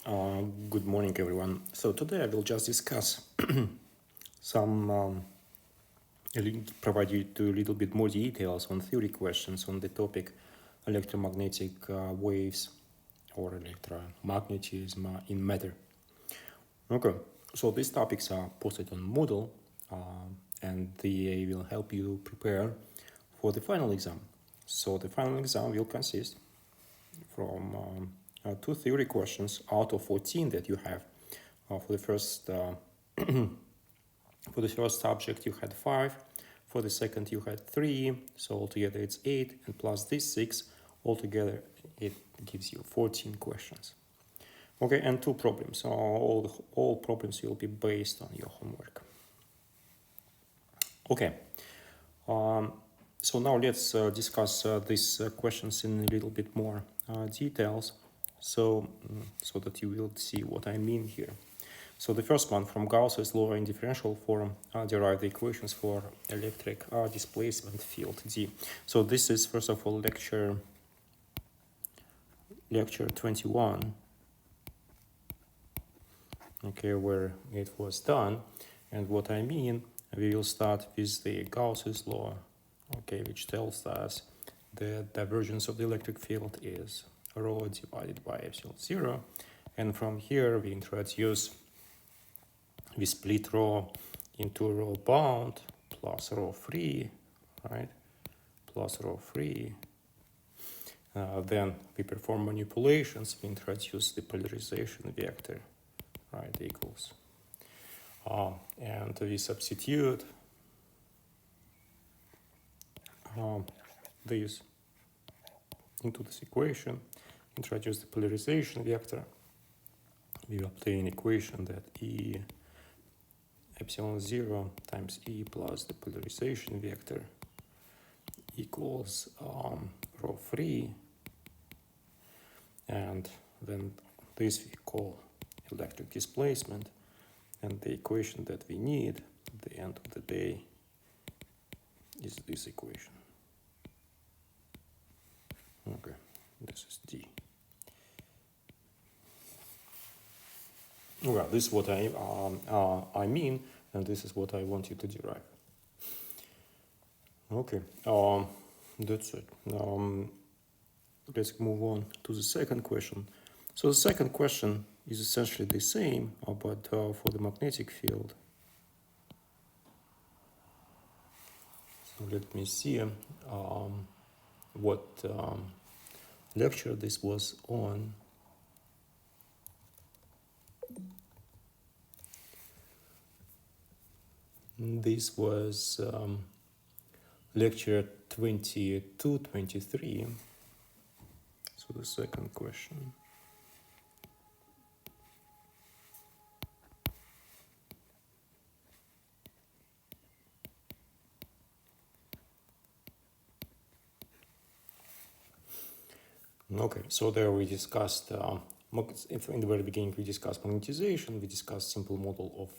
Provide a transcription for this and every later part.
Good morning, everyone. So today I will just discuss some, provide you to a little bit more details on theory questions on the topic electromagnetic waves or electromagnetism in matter. Okay, so these topics are posted on Moodle and they will help you prepare for the final exam. So the final exam will consist from two theory questions out of 14 that you have. For the first subject you had 5, for the second you had 3, so altogether it's 8, and plus this 6, altogether it gives you 14 questions. Okay, and 2 problems. So all problems will be based on your homework. Okay, so now let's discuss these questions in a little bit more details, so that you will see what I mean here. So the first one, from Gauss's law in differential form, derive the equations for electric displacement field D. So this is first of all lecture 21, okay, where it was done. And what I mean, we will start with the Gauss's law, okay, which tells us the divergence of the electric field is rho divided by epsilon 0. And from here we split rho into rho bound plus rho free, right? Plus rho free. Then we perform manipulations, we introduce the polarization vector, right, equals. And we substitute this into this equation, introduce the polarization vector. We obtain equation that E epsilon 0 times E plus the polarization vector equals rho free, and then this we call electric displacement, and the equation that we need at the end of the day is this equation. Okay, this is D. Well, this is what I mean, and this is what I want you to derive. Okay, that's it. Let's move on to the second question. So the second question is essentially the same, but for the magnetic field. So let me see what lecture this was on. This was lecture 22-23. So the second question. Okay, so there we discussed, in the very beginning we discussed magnetization, we discussed simple model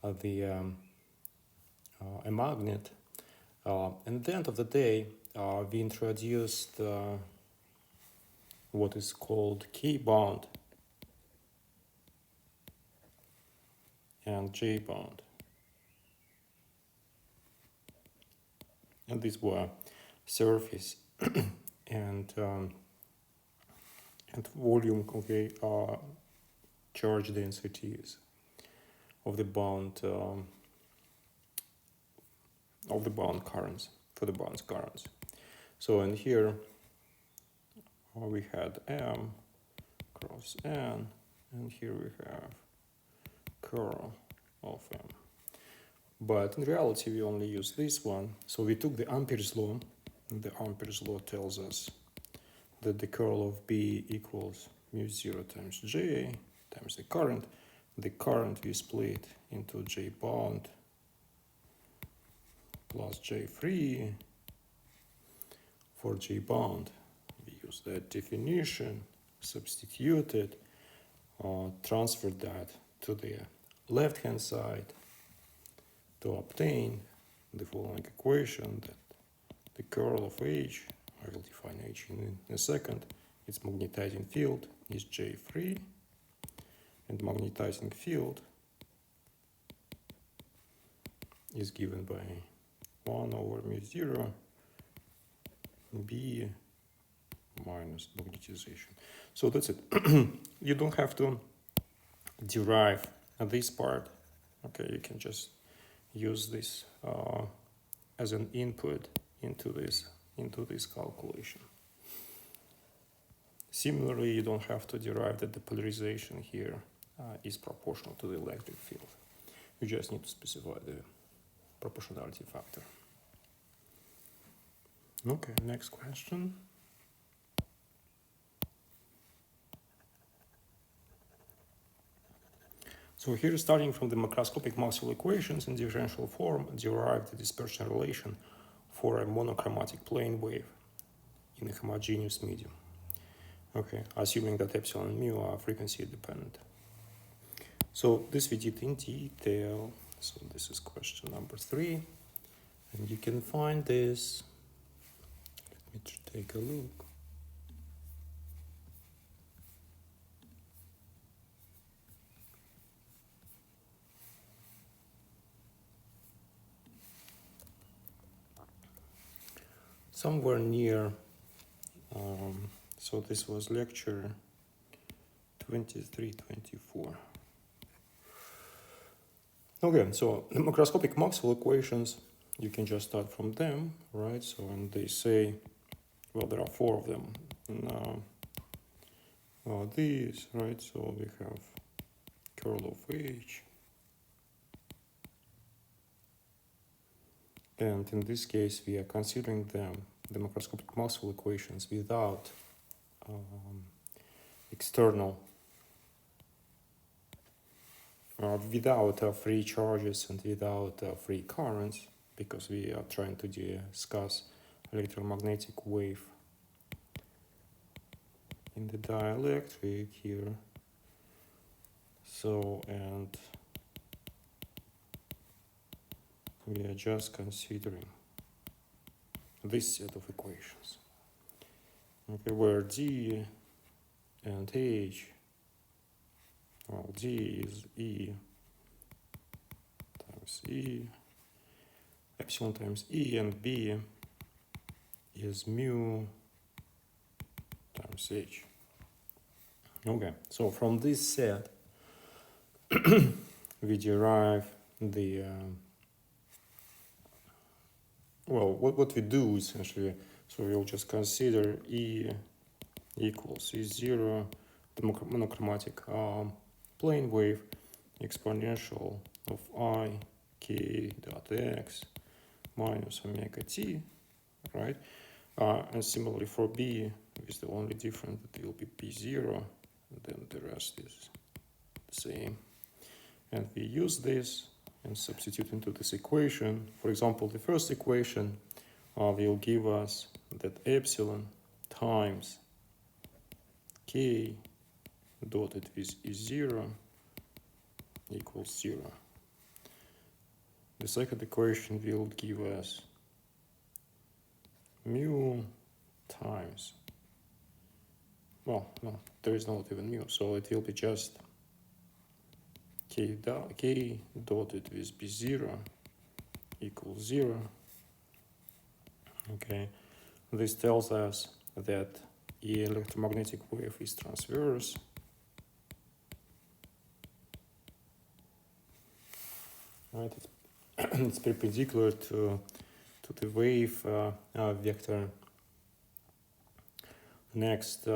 of a magnet. And at the end of the day, we introduced what is called K-bound and J-bound. And these were surface and volume, okay, charge densities of the bound currents, for the bound currents. So in here we had M cross N, and here we have curl of M. But in reality we only use this one. So we took the Ampere's law, and the Ampere's law tells us that the curl of B equals mu0 times J times the current. The current we split into J bound plus J free. For J bound, we use that definition, substituted, transferred that to the left-hand side to obtain the following equation, that the curl of H, I will define H in a second, its magnetizing field is J free and magnetizing field is given by 1 over mu0 B minus magnetization. So that's it. You don't have to derive this part. Okay, you can just use this as an input into this calculation. Similarly, you don't have to derive that the polarization here is proportional to the electric field. You just need to specify the proportionality factor. Okay, next question. So here, starting from the macroscopic Maxwell equations in differential form, derive the dispersion relation for a monochromatic plane wave in a homogeneous medium. Okay, assuming that epsilon and mu are frequency dependent. So this we did in detail. So this is question number 3. And you can find this. Let me take a look. Somewhere near, so this was lecture 23-24. Okay, so the macroscopic Maxwell equations, you can just start from them, right? So, and they say, well, there are 4 of them. Now, these, right? So we have curl of H. And in this case, we are considering them, the macroscopic Maxwell equations, without external, without free charges and without free currents, because we are trying to discuss electromagnetic wave in the dielectric here. So, and we are just considering this set of equations. Okay, where D and H, well, D is E times E, epsilon times E, and B is mu times H. Okay, so from this set, we derive the, well, what we do essentially, so we'll just consider E equals E0, the monochromatic plane wave exponential of I k dot x minus omega t, right? And similarly for B, is the only difference that it will be P0, and then the rest is the same. And we use this and substitute into this equation. For example, the first equation will give us that epsilon times k dotted with E0 equals 0. The second equation will give us mu times, well, no, there is not even mu, so it will be just k dotted with B0 equals 0. Okay, this tells us that the electromagnetic wave is transverse. Right, it's perpendicular to the wave vector. Next,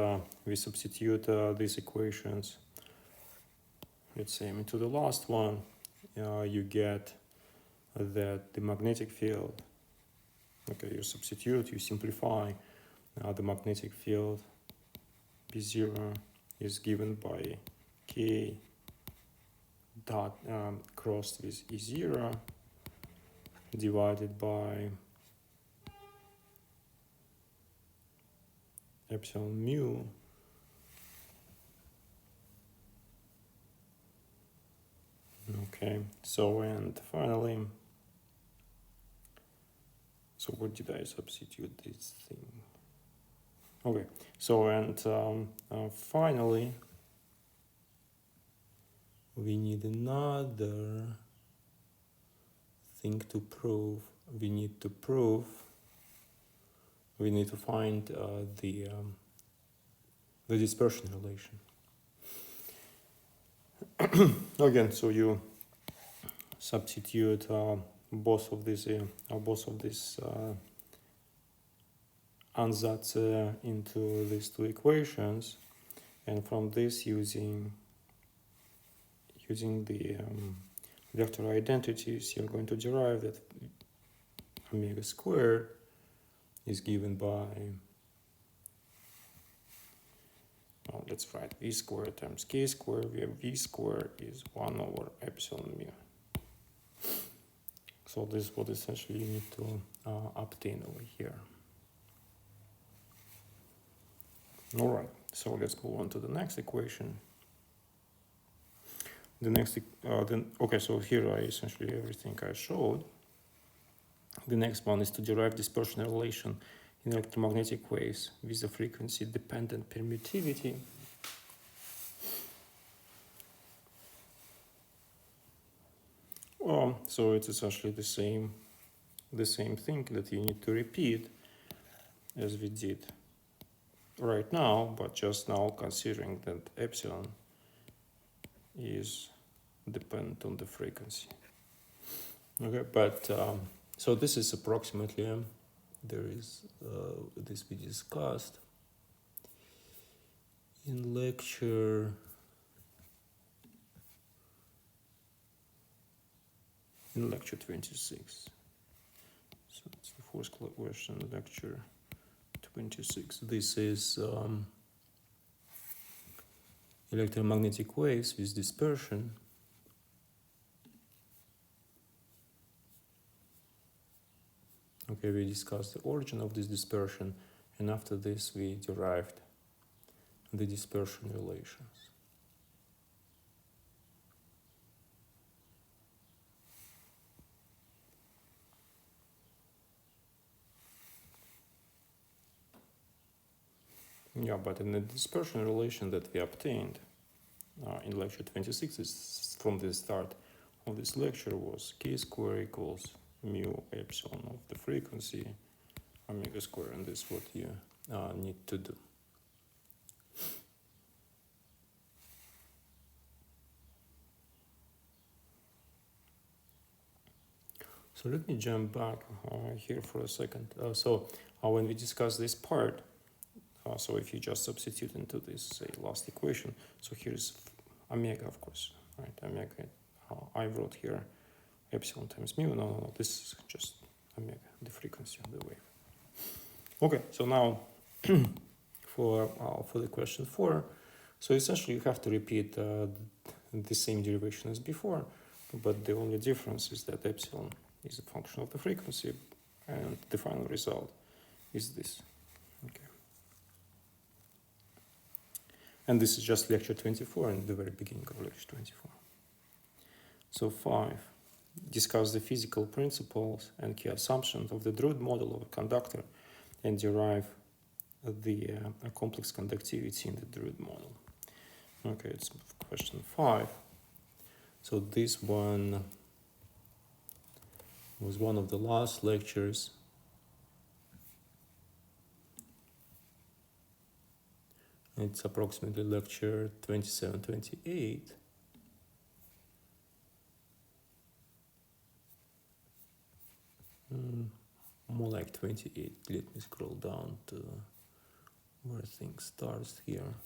we substitute these equations. Let's say into the last one, you get that the magnetic field, okay, you substitute, you simplify, the magnetic field B0 is given by K dot crossed with E0 divided by epsilon mu okay, so and finally, so where did I substitute this thing? Okay, so and finally we need another thing to prove. We need to find the dispersion relation. Again, so you substitute both of these ansatz into these two equations, and from this, using the vector identities, you're going to derive that omega squared is given by, well, let's write v squared times k squared, where v squared is 1 over epsilon mu. So this is what essentially you need to obtain over here. All right, so let's move on to the next equation. The next, okay, so here I essentially everything I showed. The next one is to derive dispersion relation in electromagnetic waves with the frequency dependent permittivity. So it's essentially the same thing that you need to repeat as we did right now, but just now considering that epsilon is dependent on the frequency. Okay, but so this is approximately, there is this we discussed in lecture 26. So it's the fourth question, lecture 26. This is electromagnetic waves with dispersion. Okay, we discussed the origin of this dispersion, and after this we derived the dispersion relations. Yeah, but in the dispersion relation that we obtained in lecture 26, is from the start of this lecture, was k squared equals mu epsilon of the frequency omega squared, and this is what you need to do. So let me jump back here for a second. When we discuss this part, so if you just substitute into this, say, last equation, so here's omega, of course, right? Omega, I wrote here epsilon times mu. No, this is just omega, the frequency of the wave. Okay, so now for the question 4, so essentially you have to repeat the same derivation as before, but the only difference is that epsilon is a function of the frequency, and the final result is this. Okay. And this is just lecture 24 and the very beginning of lecture 24. So 5, discuss the physical principles and key assumptions of the Drude model of a conductor and derive the complex conductivity in the Drude model. Okay, it's question 5. So this one was one of the last lectures. It's approximately lecture 27, 28. More like 28. Let me scroll down to where things starts here.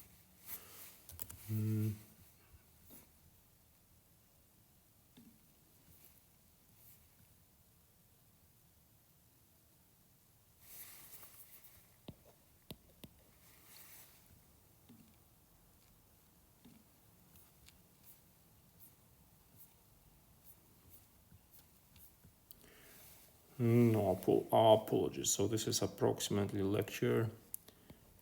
No, apologies. So this is approximately lecture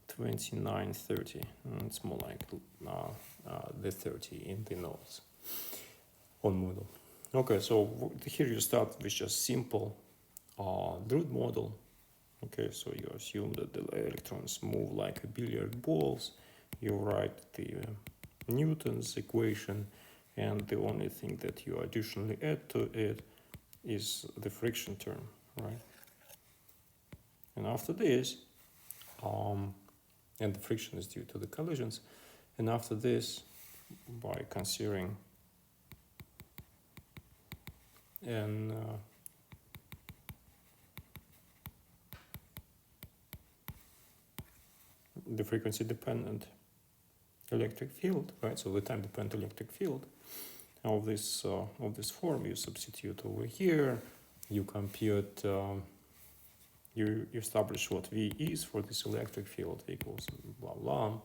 29, 30. It's more like the 30 in the notes on Moodle. Okay, so here you start with just simple Drude model. Okay, so you assume that the electrons move like billiard balls. You write the Newton's equation, and the only thing that you additionally add to it is the friction term, right? And after this, and the friction is due to the collisions, and after this, by considering and the frequency dependent electric field, right? So the time dependent electric field of this form you substitute over here. You compute. You establish what V is for this electric field equals blah blah,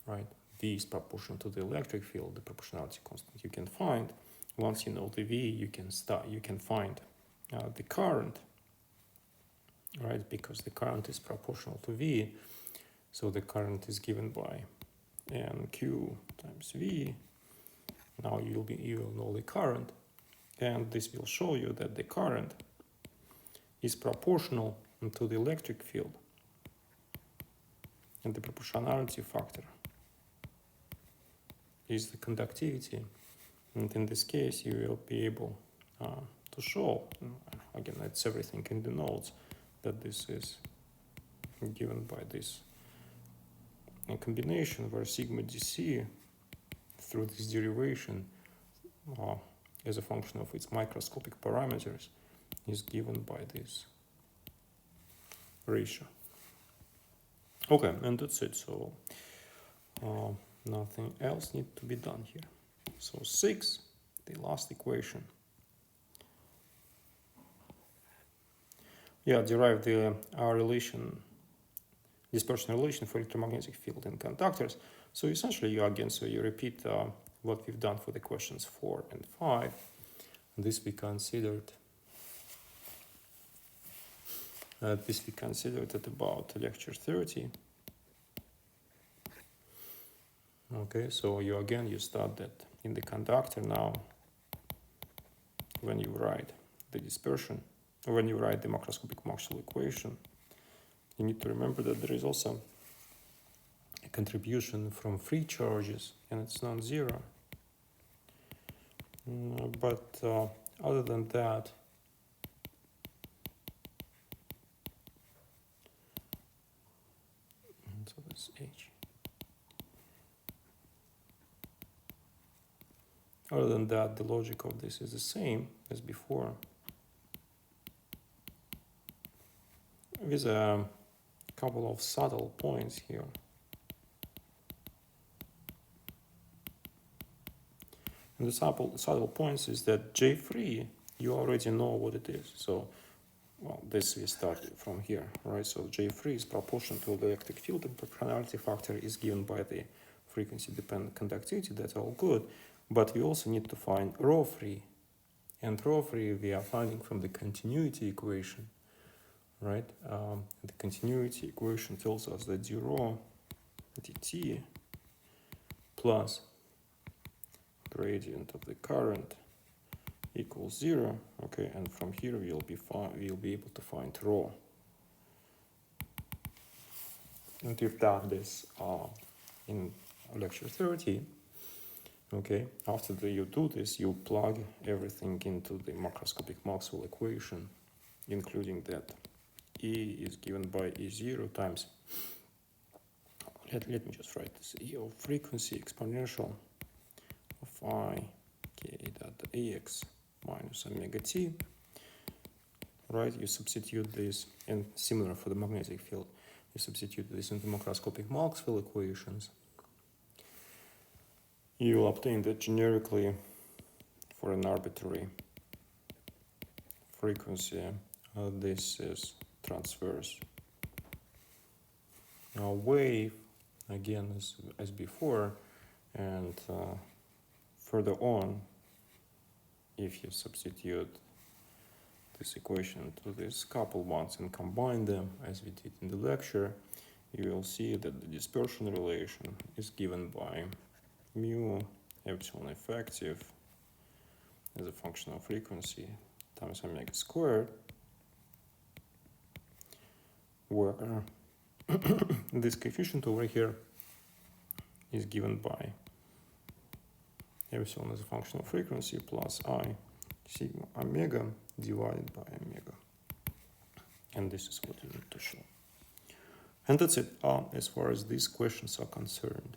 right? V is proportional to the electric field, the proportionality constant you can find. Once you know the V, you can find the current, right? Because the current is proportional to V, so the current is given by NQ times V. Now you will know the current, and this will show you that the current is proportional to the electric field, and the proportionality factor is the conductivity. And in this case, you will be able to show, again, it's everything in the notes, that this is given by this combination where sigma dc through this derivation as a function of its microscopic parameters is given by this ratio. Okay, and that's it. So nothing else needs to be done here. So 6, the last equation. Yeah, derive our relation, dispersion relation for electromagnetic field in conductors. So essentially, you repeat what we've done for the questions 4 and 5. This we considered. This we considered at about lecture 30. Okay, so you start that in the conductor now. When you write the dispersion, when you write the macroscopic Maxwell equation, you need to remember that there is also a contribution from free charges, and it's non-zero. But other than that, so that's H. Other than that, the logic of this is the same as before, with a couple of subtle points here. And the subtle points is that J free, you already know what it is. So, well, this we start from here, right? So J free is proportional to the electric field, and proportionality factor is given by the frequency dependent conductivity. That's all good. But we also need to find rho free. And rho free we are finding from the continuity equation, right? The continuity equation tells us that d rho dt plus gradient of the current equals 0. Okay, and from here we'll be able to find rho. And we've done this in lecture 30. Okay, after you do this, you plug everything into the macroscopic Maxwell equation, including that E is given by E0 times, let me just write this, E of frequency exponential of I k dot ax minus omega t, right? You substitute this, and similar for the magnetic field, you substitute this into macroscopic Maxwell equations. You will obtain that generically for an arbitrary frequency. This is transverse. Now wave, again, as before, and further on, if you substitute this equation to these couple ones and combine them, as we did in the lecture, you will see that the dispersion relation is given by mu epsilon effective as a function of frequency times omega squared, where this coefficient over here is given by epsilon is a function of frequency plus I sigma omega divided by omega. And this is what you need to show. And that's it as far as these questions are concerned.